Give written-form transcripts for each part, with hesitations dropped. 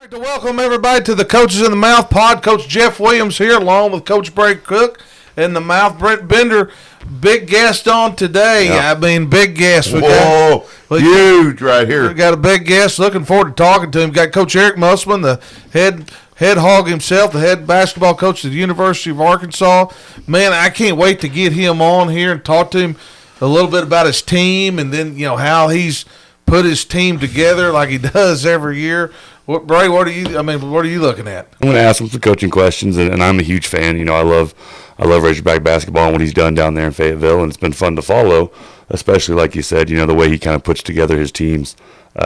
like to welcome everybody to the Coaches in the Mouth pod. Coach Jeff Williams here, along with Coach Brady Cook and the Mouth Brent Bender. Big guest on today. Yeah. I mean, big guest. Huge right here. We got a big guest. Looking forward to talking to him. Got Coach Eric Musselman, the head hog himself, the head basketball coach at the University of Arkansas. Man, I can't wait to get him on here and talk to him a little bit about his team, and then how he's put his team together like he does every year. Bray, what are you looking at? I'm going to ask him some coaching questions, and I'm a huge fan. I love Razorback basketball and what he's done down there in Fayetteville, and it's been fun to follow, especially like you said, the way he kind of puts together his teams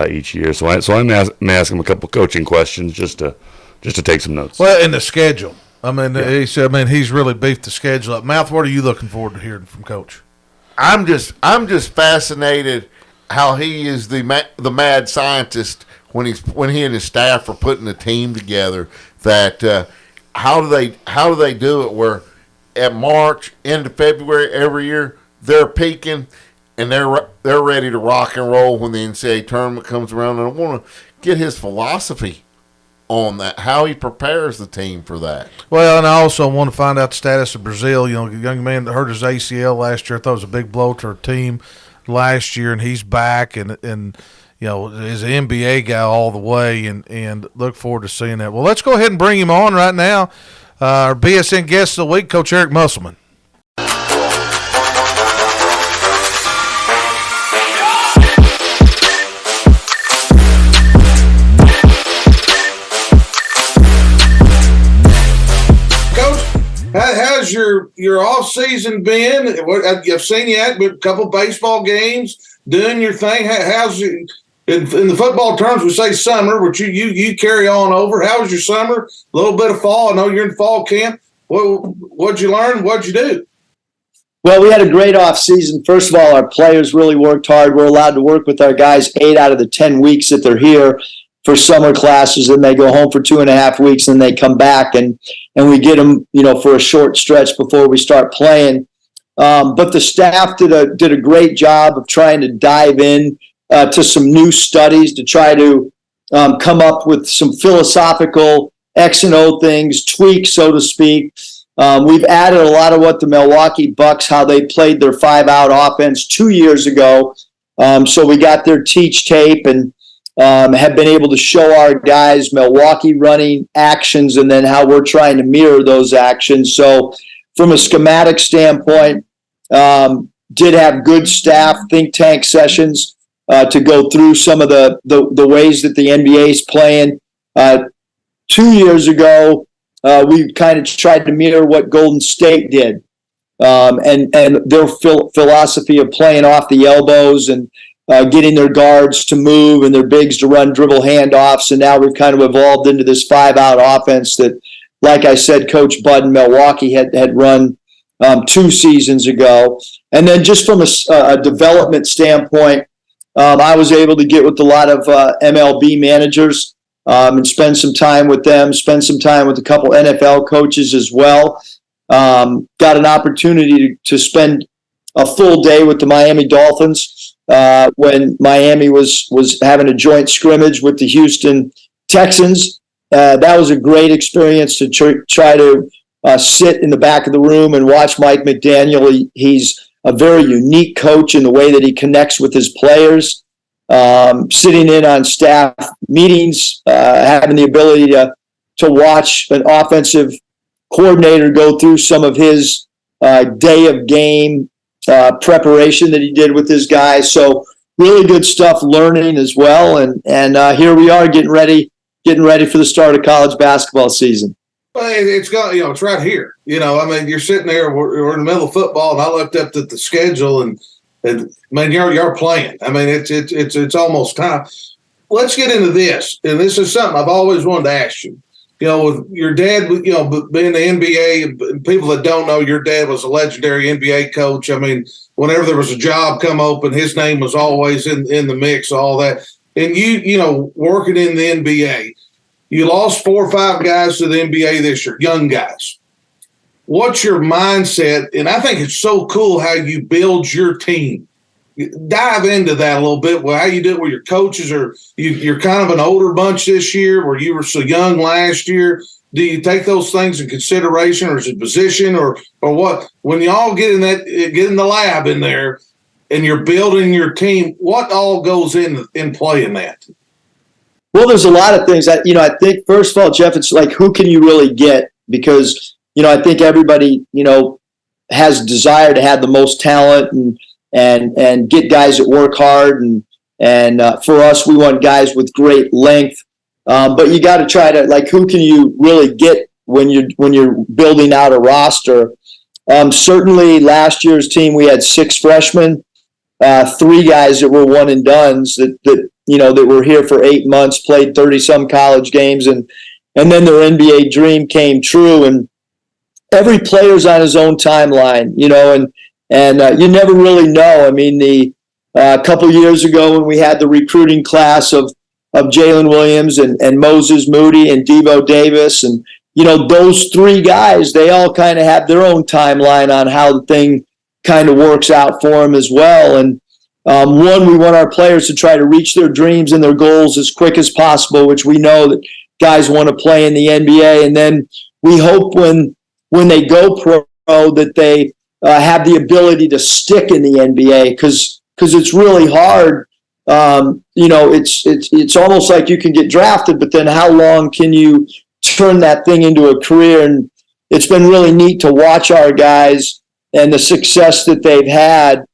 each year. So I'm going to ask him a couple coaching questions just to take some notes. Well, in the schedule, he's really beefed the schedule up. Mouth, what are you looking forward to hearing from Coach? I'm just fascinated how he is the mad scientist when he and his staff are putting a team together. That how do they do it? Where at March into February every year they're peaking and they're ready to rock and roll when the NCAA tournament comes around. And I want to get his philosophy on that, how he prepares the team for that. Well, and I also want to find out the status of Brazil. The young man that hurt his ACL last year, I thought it was a big blow to our team last year, and he's back and is an NBA guy all the way, and look forward to seeing that. Well, let's go ahead and bring him on right now. Our BSN guest of the week, Coach Eric Musselman. How's your off season been? I've seen you at a couple baseball games, doing your thing. How's it in the football terms? We say summer, which you carry on over. How was your summer? A little bit of fall. I know you're in fall camp. What'd you learn? What'd you do? Well, we had a great off season. First of all, our players really worked hard. We're allowed to work with our guys 8 out of the 10 weeks that they're here for summer classes, and they go home for 2.5 weeks, and they come back, and we get them, for a short stretch before we start playing. But the staff did a great job of trying to dive in to some new studies to try to come up with some philosophical X and O things, tweaks, so to speak. We've added a lot of what the Milwaukee Bucks, how they played their 5-out offense 2 years ago. So we got their teach tape and have been able to show our guys Milwaukee running actions and then how we're trying to mirror those actions. So from a schematic standpoint, did have good staff think tank sessions to go through some of the ways that the NBA is playing. 2 years ago, we kind of tried to mirror what Golden State did and their philosophy of playing off the elbows and getting their guards to move and their bigs to run dribble handoffs. And now we've kind of evolved into this 5-out offense that, like I said, Coach Bud in Milwaukee had run 2 seasons ago. And then just from a development standpoint, I was able to get with a lot of MLB managers and spend some time with them, spend some time with a couple NFL coaches as well. Got an opportunity to spend a full day with the Miami Dolphins when Miami was having a joint scrimmage with the Houston Texans. That was a great experience to try to sit in the back of the room and watch Mike McDaniel. He's a very unique coach in the way that he connects with his players, sitting in on staff meetings, having the ability to watch an offensive coordinator go through some of his day of game preparation that he did with his guys. So really good stuff, learning as well. And here we are getting ready for the start of college basketball season. Well, it's got, it's right here. You're sitting there, we're in the middle of football, and I looked up at the schedule and man, you're playing. It's almost time. Let's get into this. And this is something I've always wanted to ask you. With your dad, being the NBA, people that don't know, your dad was a legendary NBA coach. Whenever there was a job come open, his name was always in the mix, all that. And you working in the NBA, you lost 4 or 5 guys to the NBA this year, young guys. What's your mindset? And I think it's so cool how you build your team. dive into that a little bit. Well, how you do it with your coaches, or you're kind of an older bunch this year where you were so young last year. Do you take those things in consideration, or is it position, or what? When y'all get in the lab in there and you're building your team, what all goes in playing that? Well, there's a lot of things that, I think, first of all, Jeff, it's like, who can you really get? Because, I think everybody, has a desire to have the most talent and get guys that work hard. And for us, we want guys with great length. But you got to try to, like, who can you really get when you're building out a roster? Certainly last year's team, we had 6 freshmen, 3 guys that were one and dones that were here for 8 months, played 30-some college games, and then their NBA dream came true. And every player's on his own timeline, and you never really know. I mean, a couple years ago when we had the recruiting class of Jalen Williams and Moses Moody and Devo Davis, and those 3 guys, they all kind of have their own timeline on how the thing kind of works out for them as well. And we want our players to try to reach their dreams and their goals as quick as possible, which we know that guys want to play in the NBA. And then we hope when they go pro that they have the ability to stick in the NBA, because it's really hard. It's almost like you can get drafted, but then how long can you turn that thing into a career? And it's been really neat to watch our guys and the success that they've had.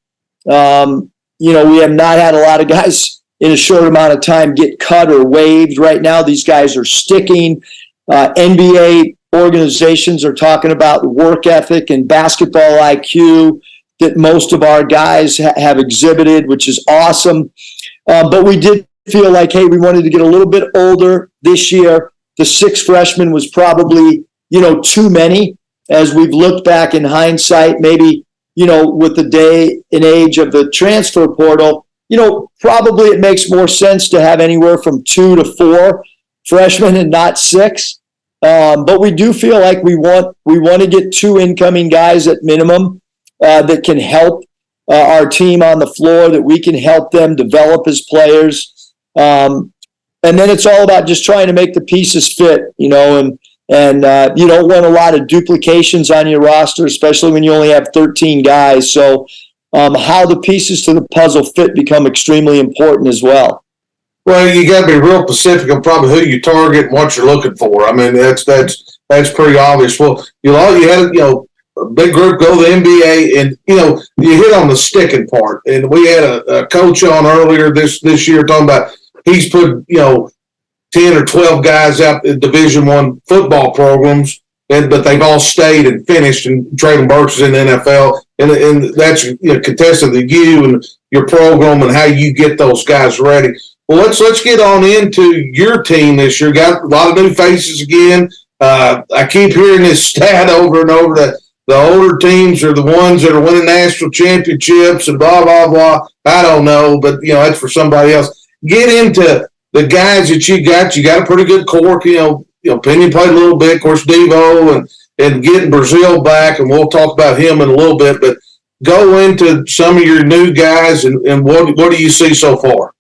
We have not had a lot of guys in a short amount of time get cut or waived. Right now, these guys are sticking. NBA organizations are talking about work ethic and basketball IQ that most of our guys have exhibited, which is awesome. But we did feel like, hey, we wanted to get a little bit older this year. The 6 freshmen was probably, too many. As we've looked back in hindsight, maybe, with the day and age of the transfer portal, probably it makes more sense to have anywhere from 2 to 4 freshmen and not 6. But we do feel like we want to get 2 incoming guys at minimum that can help our team on the floor, that we can help them develop as players. And then it's all about just trying to make the pieces fit, and you don't want a lot of duplications on your roster, especially when you only have 13 guys. So how the pieces to the puzzle fit become extremely important as well. Well, you got to be real specific on probably who you target and what you're looking for. I mean, that's pretty obvious. Well, you had a big group go to the NBA, and you hit on the sticking part. And we had a coach on earlier this year talking about he's put 10 or 12 guys out in Division I football programs, but they've all stayed and finished, and Traylon Burks is in the NFL, and that's contested to you and your program and how you get those guys ready. Well, let's get on into your team this year. Got a lot of new faces again. I keep hearing this stat over and over that the older teams are the ones that are winning national championships and blah, blah, blah. I don't know, but, that's for somebody else. Get into the guys that you got. You got a pretty good core. Pinion played a little bit. Of course, Devo and getting Brazil back, and we'll talk about him in a little bit. But go into some of your new guys, and what do you see so far?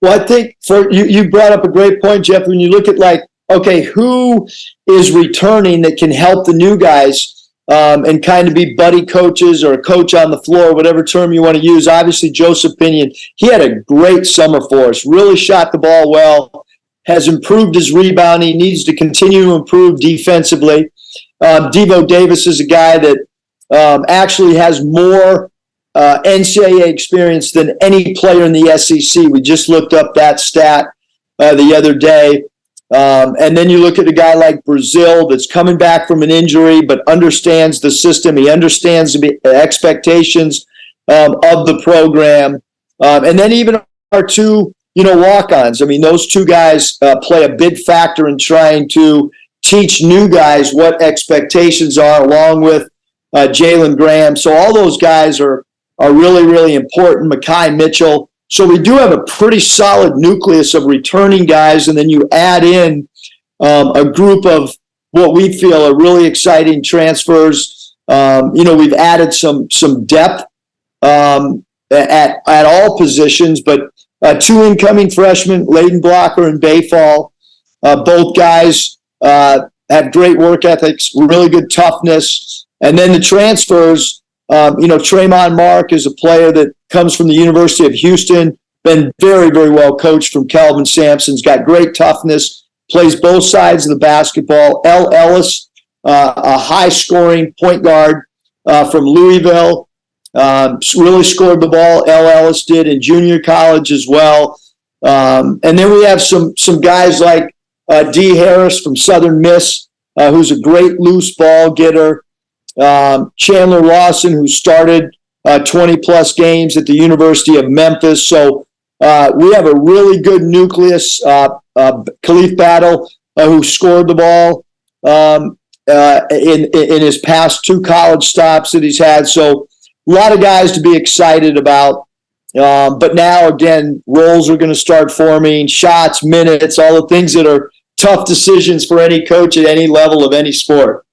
Well, I think you brought up a great point, Jeff. When you look at who is returning that can help the new guys and kind of be buddy coaches or a coach on the floor, whatever term you want to use. Obviously, Joseph Pinion, he had a great summer for us, really shot the ball well, has improved his rebounding, needs to continue to improve defensively. Devo Davis is a guy that actually has more NCAA experience than any player in the SEC. We just looked up that stat the other day. And then you look at a guy like Brazil that's coming back from an injury but understands the system. He understands the expectations of the program. And then even our 2, walk-ons. I mean, those 2 guys play a big factor in trying to teach new guys what expectations are, along with Jalen Graham. So all those guys are really, really important. Mekhi Mitchell. So we do have a pretty solid nucleus of returning guys, and then you add in a group of what we feel are really exciting transfers. We've added some depth at all positions, but two incoming freshmen, Layden Blocker and Bayfall. Both guys have great work ethics, really good toughness. And then the transfers, Tremont Mark is a player that comes from the University of Houston, been very, very well coached from Calvin Sampson's got great toughness, plays both sides of the basketball. L. Ellis, a high-scoring point guard from Louisville, really scored the ball. L. Ellis did in junior college as well. And then we have some guys like D. Harris from Southern Miss, who's a great loose ball getter. Chandler Lawson, who started 20-plus games at the University of Memphis. So we have a really good nucleus. Khalif Battle, who scored the ball in his past two college stops that he's had. So a lot of guys to be excited about. But now, again, roles are going to start forming, shots, minutes, all the things that are tough decisions for any coach at any level of any sport.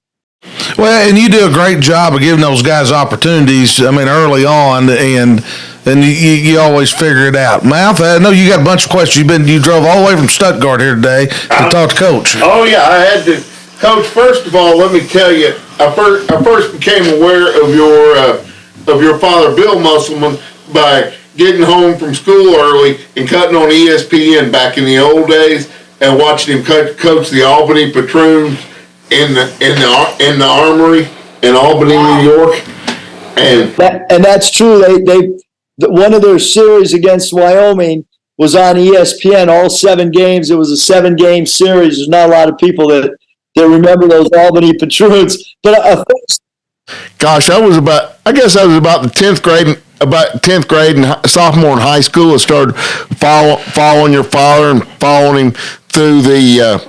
Well, and you do a great job of giving those guys opportunities, early on, and you always figure it out. Mouth, I know you got a bunch of questions. You drove all the way from Stuttgart here today to talk to Coach. Oh, yeah, I had to. Coach, first of all, let me tell you, I first became aware of your father, Bill Musselman, by getting home from school early and cutting on ESPN back in the old days and watching him coach the Albany Patroons in the Armory in Albany, New York. And that's true. They one of their series against Wyoming was on ESPN, all 7 games. It was a 7-game series. There's not a lot of people that remember those Albany Patroons. But gosh, I was about the 10th grade and sophomore in high school. I started following your father and following him through the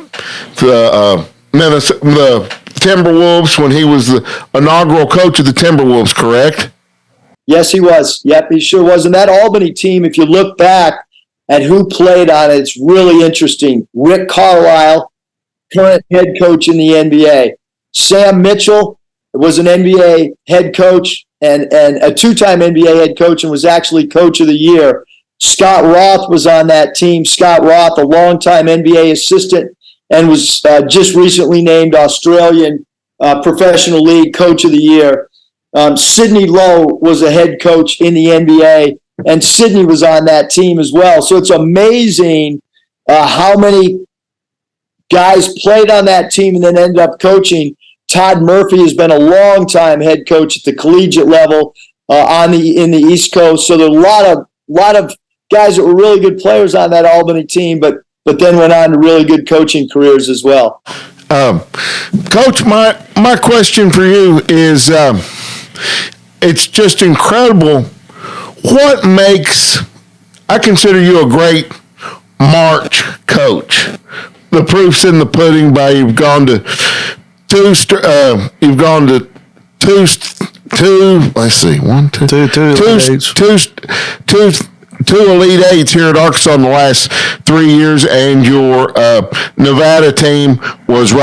Timberwolves when he was the inaugural coach of the Timberwolves, correct? Yes, he was. Yep, he sure was. And that Albany team, if you look back at who played on it, it's really interesting. Rick Carlisle, current head coach in the NBA. Sam Mitchell was an NBA head coach and a 2-time NBA head coach and was actually coach of the year. Scott Roth was on that team. Scott Roth, a longtime NBA assistant, and was just recently named Australian Professional League Coach of the Year. Sidney Lowe was a head coach in the NBA, and Sidney was on that team as well. So it's amazing how many guys played on that team and then ended up coaching. Todd Murphy has been a long-time head coach at the collegiate level in the East Coast. So there are a lot of guys that were really good players on that Albany team, but then went on to really good coaching careers as well. Coach, my question for you is, it's just incredible. What makes, I consider you a great March coach. The proof's in the pudding by you've gone to two Elite Eights here at Arkansas in the last 3 years, and your Nevada team was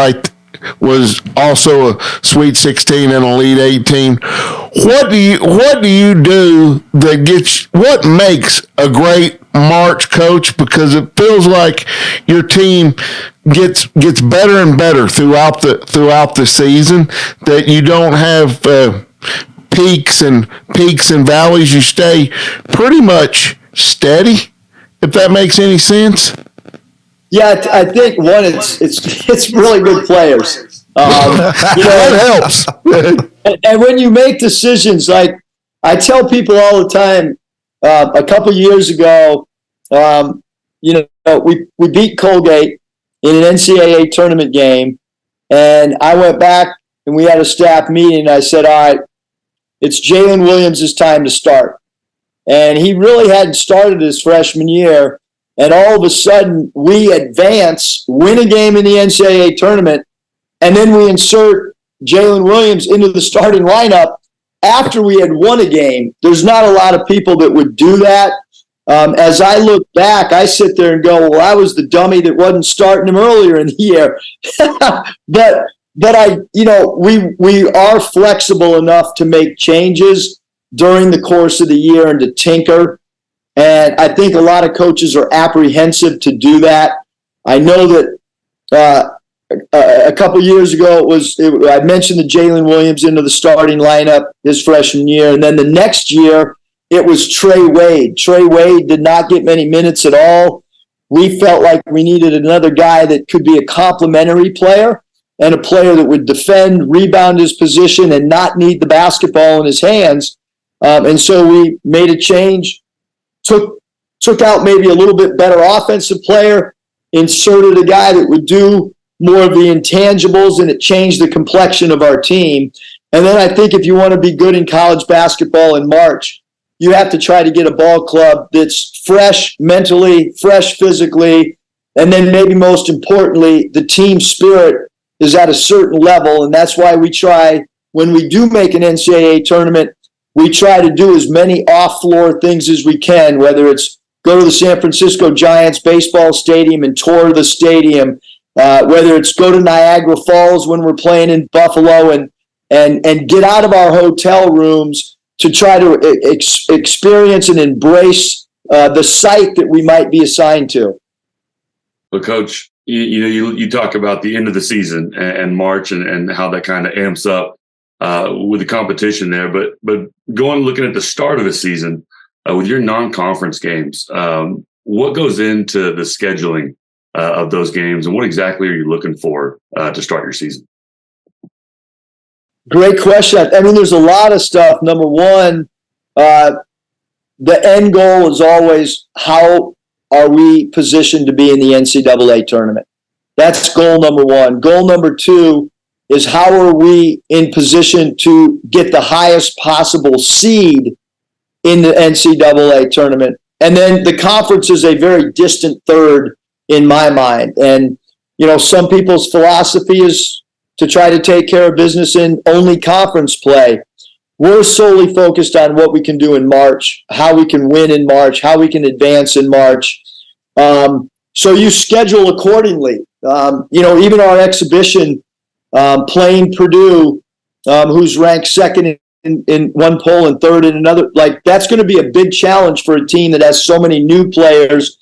also a Sweet 16 and Elite 8 team. What do you do what makes a great March coach? Because it feels like your team gets better and better throughout the season, that you don't have peaks and valleys. You stay pretty much steady, if that makes any sense. Yeah, I think one, it's really good players. That helps. And when you make decisions, like I tell people all the time, a couple years ago, we beat Colgate in an NCAA tournament game, and I went back and we had a staff meeting. And I said, all right, it's Jalen Williams' time to start. And he really hadn't started his freshman year. And all of a sudden, we advance, win a game in the NCAA tournament, and then we insert Jalen Williams into the starting lineup after we had won a game. There's not a lot of people that would do that. As I look back, I sit there and go, well, I was the dummy that wasn't starting him earlier in the year. but we are flexible enough to make changes. during the course of the year and to tinker. And I think a lot of coaches are apprehensive to do that. I know that a couple years ago I mentioned the Jalen Williams into the starting lineup his freshman year, and then the next year it was Trey Wade. Trey Wade did not get many minutes at all. We felt like we needed another guy that could be a complementary player and a player that would defend, rebound his position, and not need the basketball in his hands. And so we made a change, took out maybe a little bit better offensive player, inserted a guy that would do more of the intangibles, and it changed the complexion of our team. And then I think if you want to be good in college basketball in March, you have to try to get a ball club that's fresh mentally, fresh physically, and then maybe most importantly, the team spirit is at a certain level. And that's why we try, when we do make an NCAA tournament, we try to do as many off-floor things as we can, whether it's go to the San Francisco Giants baseball stadium and tour the stadium, whether it's go to Niagara Falls when we're playing in Buffalo and get out of our hotel rooms to try to experience and embrace the site that we might be assigned to. But Coach, you talk about the end of the season and March and how that kind of amps up with the competition there. But looking at the start of the season with your non-conference games, what goes into the scheduling of those games, and what exactly are you looking for to start your season? Great question. I mean, there's a lot of stuff. Number one, the end goal is always how are we positioned to be in the NCAA tournament? That's goal number one. Goal number two is how are we in position to get the highest possible seed in the NCAA tournament? And then the conference is a very distant third in my mind. And, some people's philosophy is to try to take care of business in only conference play. We're solely focused on what we can do in March, how we can win in March, how we can advance in March. So you schedule accordingly. Even our exhibition, playing Purdue, who's ranked second in one poll and third in another, that's going to be a big challenge for a team that has so many new players.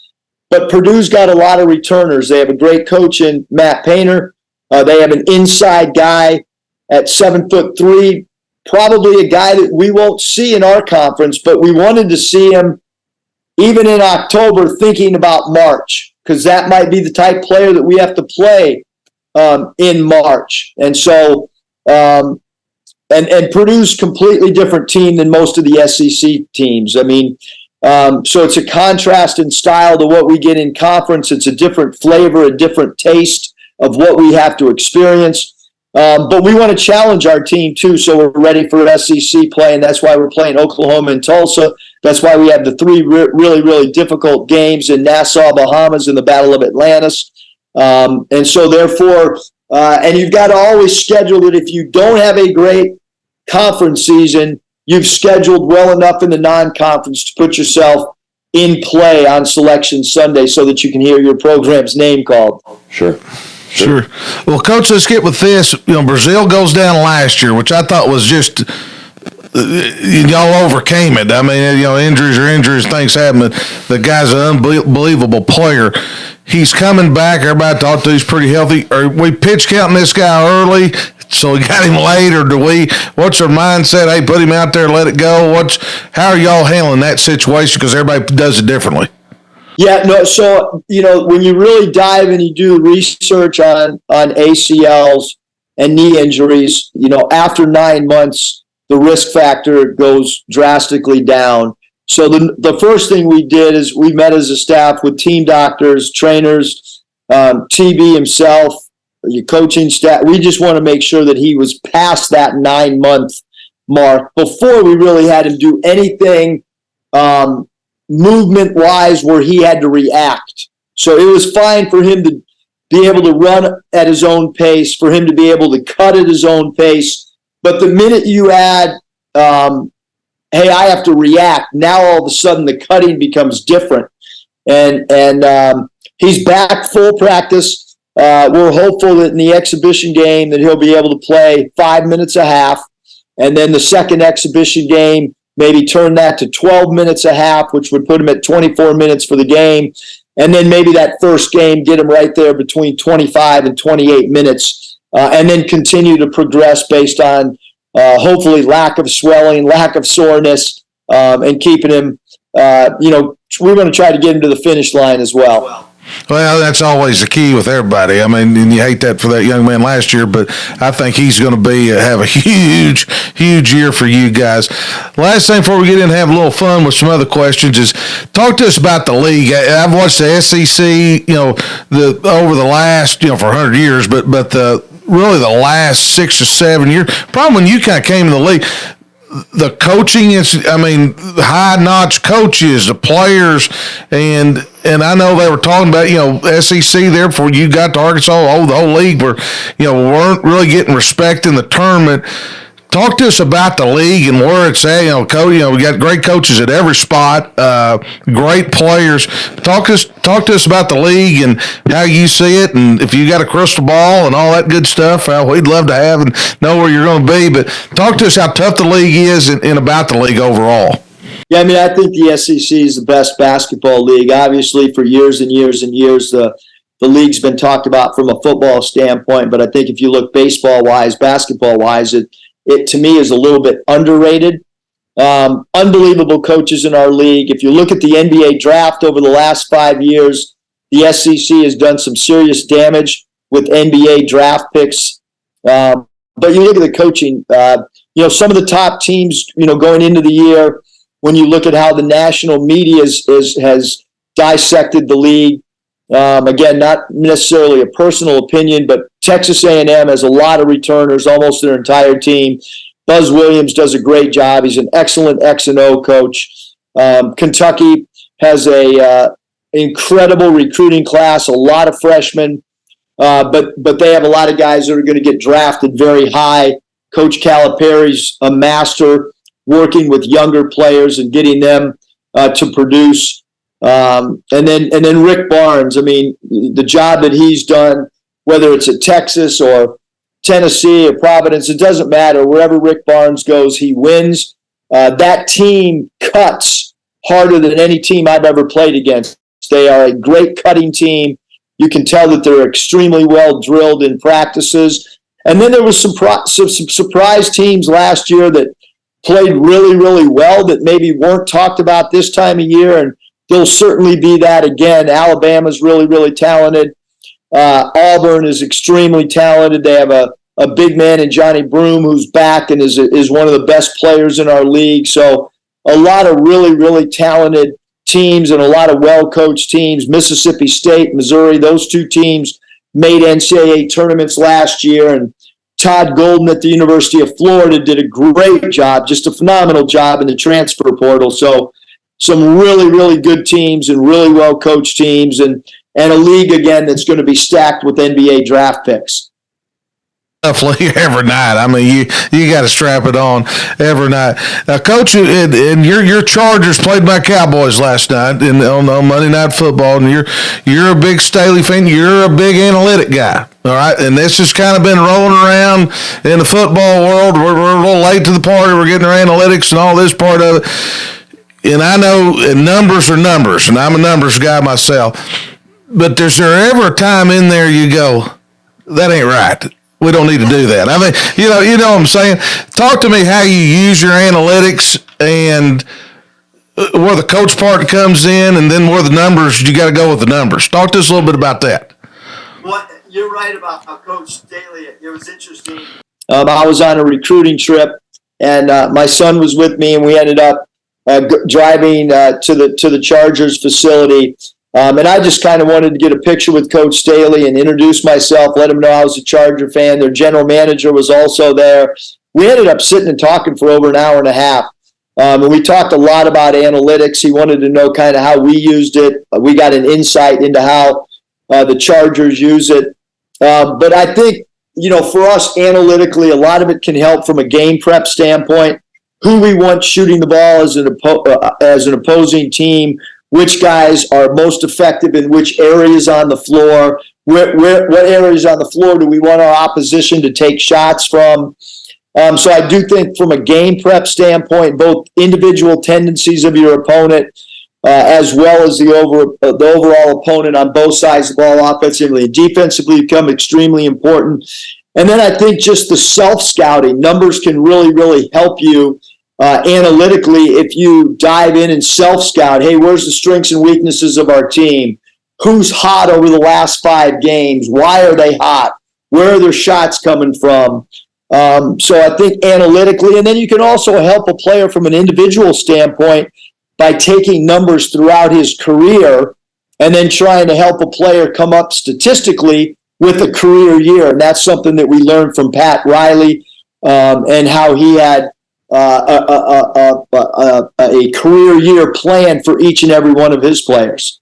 But Purdue's got a lot of returners. They have a great coach in Matt Painter. They have an inside guy at 7'3", probably a guy that we won't see in our conference, but we wanted to see him even in October thinking about March, because that might be the type player that we have to play in March. And so and Purdue's completely different team than most of the SEC teams. I mean, so it's a contrast in style to what we get in conference. It's a different flavor, a different taste of what we have to experience. But we want to challenge our team too, so we're ready for SEC play, and that's why we're playing Oklahoma and Tulsa. That's why we have the three really, really difficult games in Nassau, Bahamas, and the Battle of Atlantis. And so therefore, and you've got to always schedule it. If you don't have a great conference season, you've scheduled well enough in the non-conference to put yourself in play on Selection Sunday so that you can hear your program's name called. Sure. Well, Coach, let's get with this. Brazil goes down last year, which I thought was just y'all overcame it. I mean, injuries are injuries, things happen. But the guy's an unbelievable player. He's coming back. Everybody thought he's pretty healthy. Are we pitch counting this guy early, so we got him late, or do we? What's our mindset? Hey, put him out there, let it go. How are y'all handling that situation? Because everybody does it differently. Yeah, no. So when you really dive and you do research on ACLs and knee injuries, after 9 months, the risk factor goes drastically down. So the first thing we did is we met as a staff with team doctors, trainers, TB himself, your coaching staff. We just want to make sure that he was past that 9-month mark before we really had him do anything movement-wise where he had to react. So it was fine for him to be able to run at his own pace, for him to be able to cut at his own pace. But the minute you add, hey, I have to react, now all of a sudden the cutting becomes different. And he's back full practice. We're hopeful that in the exhibition game that he'll be able to play 5 minutes a half. And then the second exhibition game, maybe turn that to 12 minutes a half, which would put them at 24 minutes for the game. And then maybe that first game, get them right there between 25 and 28 minutes, and then continue to progress based on hopefully lack of swelling, lack of soreness, and keeping him, we're going to try to get him to the finish line as well. Well, that's always the key with everybody. I mean, and you hate that for that young man last year, but I think he's going to have a huge, huge year for you guys. Last thing before we get in and have a little fun with some other questions is talk to us about the league. I've watched the SEC, over the last, for 100 years, but really the last 6 or 7 years. Probably when you kind of came in the league, the coaching is, high-notch coaches, the players, and I know they were talking about, SEC there before you got to Arkansas, the whole league weren't really getting respect in the tournament. Talk to us about the league and where it's at. We got great coaches at every spot, great players. Talk to us about the league and how you see it, and if you got a crystal ball and all that good stuff. We'd love to have and know where you're going to be. But talk to us how tough the league is and about the league overall. Yeah, I think the SEC is the best basketball league. Obviously, for years and years and years, the league's been talked about from a football standpoint. But I think if you look baseball-wise, basketball-wise, it to me is a little bit underrated. Unbelievable coaches in our league. If you look at the NBA draft over the last 5 years, the SEC has done some serious damage with NBA draft picks. But you look at the coaching, some of the top teams, going into the year, when you look at how the national media has dissected the league, again, not necessarily a personal opinion, but Texas A&M has a lot of returners, almost their entire team. Buzz Williams does a great job. He's an excellent X&O coach. Kentucky has a incredible recruiting class, a lot of freshmen, but they have a lot of guys that are going to get drafted very high. Coach Calipari's a master working with younger players and getting them to produce. And then Rick Barnes, the job that he's done, whether it's at Texas or Tennessee or Providence, it doesn't matter. Wherever Rick Barnes goes, he wins. That team cuts harder than any team I've ever played against. They are a great cutting team. You can tell that they're extremely well drilled in practices. And then there was some surprise teams last year that played really, really well that maybe weren't talked about this time of year, and there'll certainly be that again. Alabama's really, really talented. Auburn is extremely talented. They have a big man in Johnny Broome who's back and is one of the best players in our league. So a lot of really, really talented teams and a lot of well-coached teams. Mississippi State, Missouri, those two teams made NCAA tournaments last year, and Todd Golden at the University of Florida did a great job, just a phenomenal job in the transfer portal. So some really, really good teams and really well-coached teams, and a league, again, that's going to be stacked with NBA draft picks. Definitely every night. You got to strap it on every night. Coach, and your Chargers played my Cowboys last night on Monday Night Football, and you're a big Staley fan. You're a big analytic guy, all right? And this has kind of been rolling around in the football world. We're a little late to the party. We're getting our analytics and all this part of it. And I know numbers are numbers, and I'm a numbers guy myself. But is there ever a time in there you go, that ain't right? We don't need to do that. You know what I'm saying? Talk to me how you use your analytics and where the coach part comes in, and then where the numbers, you got to go with the numbers. Talk to us a little bit about that. Well, you're right about Coach Staley. It was interesting. I was on a recruiting trip, and my son was with me, and we ended up driving to the Chargers facility. And I just kind of wanted to get a picture with Coach Staley and introduce myself, let him know I was a Charger fan. Their general manager was also there. We ended up sitting and talking for over an hour and a half. And we talked a lot about analytics. He wanted to know kind of how we used it. We got an insight into how the Chargers use it. But I think, for us analytically, a lot of it can help from a game prep standpoint. Who we want shooting the ball as an opposing team, which guys are most effective in which areas on the floor, what areas on the floor do we want our opposition to take shots from. So I do think from a game prep standpoint, both individual tendencies of your opponent as well as the overall opponent on both sides of the ball, offensively and defensively, become extremely important. And then I think just the self-scouting numbers can really, really help you analytically if you dive in and self-scout. Hey, where's the strengths and weaknesses of our team? Who's hot over the last 5 games? Why are they hot? Where are their shots coming from? So I think analytically, and then you can also help a player from an individual standpoint by taking numbers throughout his career and then trying to help a player come up statistically with a career year. And that's something that we learned from Pat Riley and how he had a career year plan for each and every one of his players.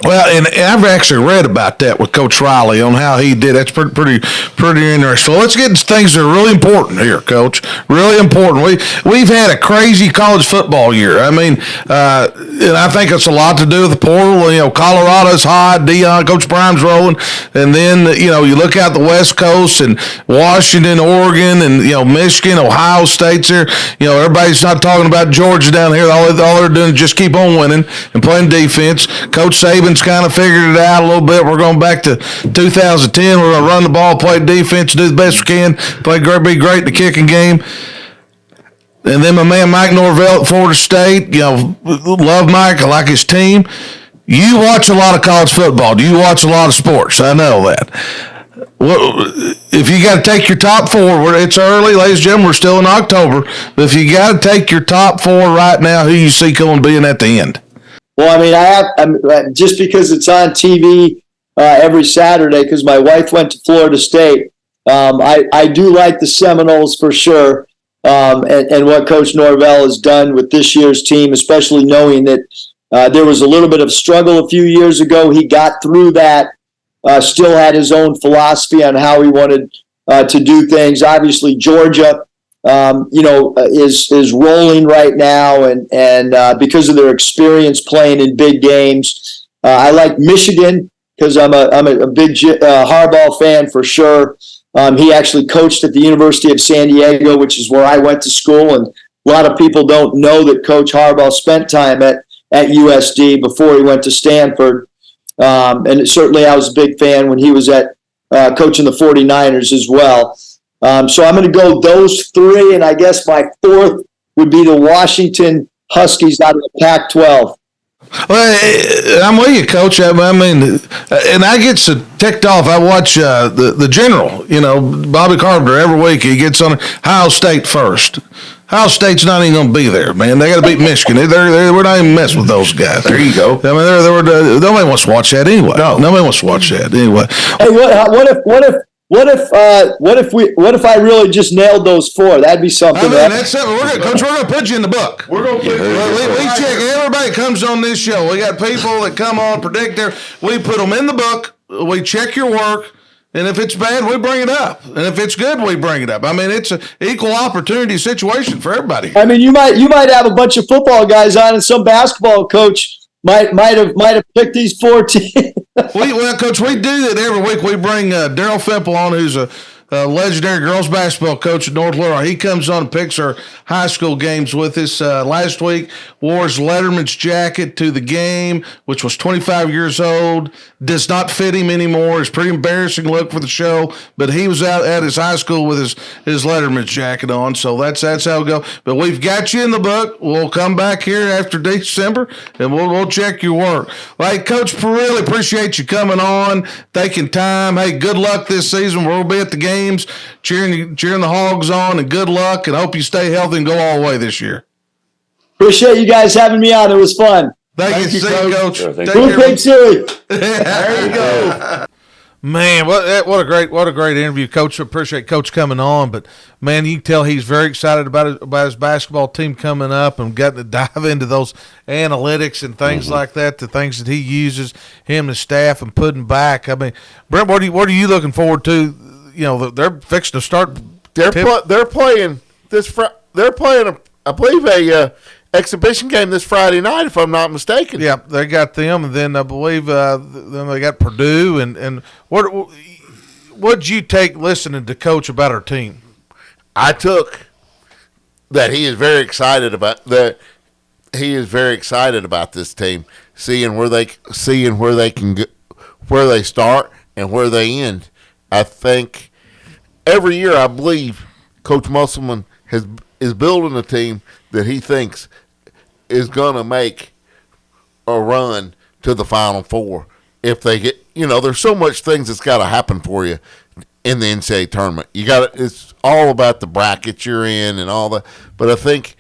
Well, and I've actually read about that with Coach Riley on how he did. That's pretty interesting. So let's get into things that are really important here, Coach. Really important. We've had a crazy college football year. I mean, and I think it's a lot to do with the portal. You know, Colorado's hot, Deion, Coach Prime's rolling, and then you look out the West Coast and Washington, Oregon, and Michigan, Ohio State's here. Everybody's not talking about Georgia down here. All they're doing is just keep on winning and playing defense. Coach Saban's kind of figured it out a little bit. We're going back to 2010. We're going to run the ball, play defense, do the best we can, be great in the kicking game. And then my man Mike Norvell at Florida State, love Mike. I like his team. You watch a lot of college football. Do you watch a lot of sports? I know that. Well, if you got to take your top 4, it's early, ladies and gentlemen, we're still in October, but if you got to take your top 4 right now, who you see going being at the end? Well, I mean, just because it's on TV every Saturday, because my wife went to Florida State, I do like the Seminoles for sure, and what Coach Norvell has done with this year's team, especially knowing that there was a little bit of struggle a few years ago. He got through that, still had his own philosophy on how he wanted to do things. Obviously, Georgia is rolling right now, and because of their experience playing in big games. I like Michigan because I'm a big Harbaugh fan for sure. He actually coached at the University of San Diego, which is where I went to school, and a lot of people don't know that Coach Harbaugh spent time at USD before he went to Stanford. And certainly I was a big fan when he was at coaching the 49ers as well. So I'm going to go those 3, and I guess my 4th would be the Washington Huskies out of the Pac-12. Well, I'm with you, Coach. I mean, and I get so ticked off. I watch the General, Bobby Carpenter, every week. He gets on Ohio State first. Ohio State's not even going to be there, man. They got to beat Michigan. We're not even messing with those guys. There you go. I mean, nobody wants to watch that anyway. No, nobody wants to watch that anyway. Hey, what if I really just nailed those 4? That'd be something. I mean, that's something. Coach, we're going to put you in the book. We're going to put we check everybody that comes on this show. We got people that come on, predict we put them in the book. We check your work. And if it's bad, we bring it up. And if it's good, we bring it up. I mean, it's an equal opportunity situation for everybody. I mean, you might have a bunch of football guys on, and some basketball coach might have picked these 4 teams. Well, Coach, we do that every week. We bring Daryl Fimple on, who's a legendary girls basketball coach at North Little Rock. He comes on and picks our high school games with us. Last week, wore his Letterman's jacket to the game, which was 25 years old. Does not fit him anymore. It's a pretty embarrassing look for the show, but he was out at his high school with his Letterman's jacket on, so that's how it goes. But we've got you in the book. We'll come back here after December, and we'll check your work. Like, Coach, really appreciate you coming on, taking time. Hey, good luck this season. We'll be at the games, cheering the Hogs on, and good luck, and hope you stay healthy and go all the way this year. Appreciate you guys having me on. It was fun. Thank you, Coach. Sure, take care. There you go. Man, what a great interview, Coach. Appreciate Coach coming on, but man, you can tell he's very excited about his basketball team coming up and getting to dive into those analytics and things like that, the things that he uses, him and his staff, and putting back. I mean, Brent, what are you looking forward to? They're fixing to start. They're playing this. They're playing, I believe, a exhibition game this Friday night, if I'm not mistaken. Yeah, they got them, and then I believe then they got Purdue. And what'd you take listening to Coach about our team? I took that he is very excited about that. He is very excited about this team, seeing where they can go, where they start and where they end. I think every year, I believe Coach Musselman is building a team that he thinks is going to make a run to the Final Four. If they get, there's so much things that's got to happen for you in the NCAA tournament. It's all about the brackets you're in and all that. But I think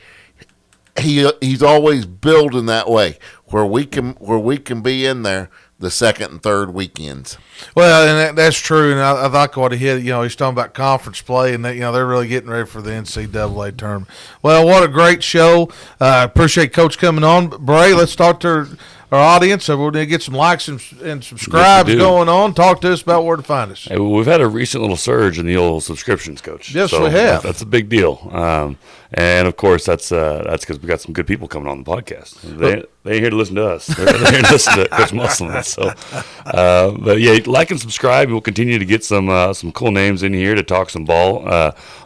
he's always building that way where we can be in there the second and third weekends. Well, and that's true, and I like what he hit. He's talking about conference play, and that, they're really getting ready for the NCAA tournament. Well, what a great show! Appreciate Coach coming on. Bray, let's talk to our audience. So we're going to get some likes and subscribes going on. Talk to us about where to find us. Hey, well, we've had a recent little surge in the old subscriptions, Coach. Yes, we have. That's a big deal. And of course, that's because we got some good people coming on the podcast. They ain't here to listen to us. They're here to listen to Coach Musselman. So, but yeah, like and subscribe. We'll continue to get some cool names in here to talk some ball.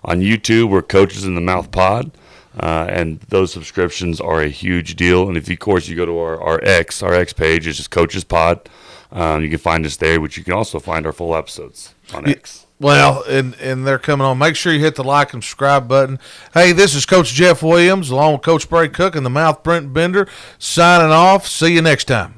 On YouTube, we're Coaches in the Mouth Pod. And those subscriptions are a huge deal. And if, of course, you go to our X page, it's just Coaches Pod. You can find us there, but you can also find our full episodes on X. Well, and they're coming on. Make sure you hit the like and subscribe button. Hey, this is Coach Jeff Williams along with Coach Bray Cook and the Mouth Brent Bender signing off. See you next time.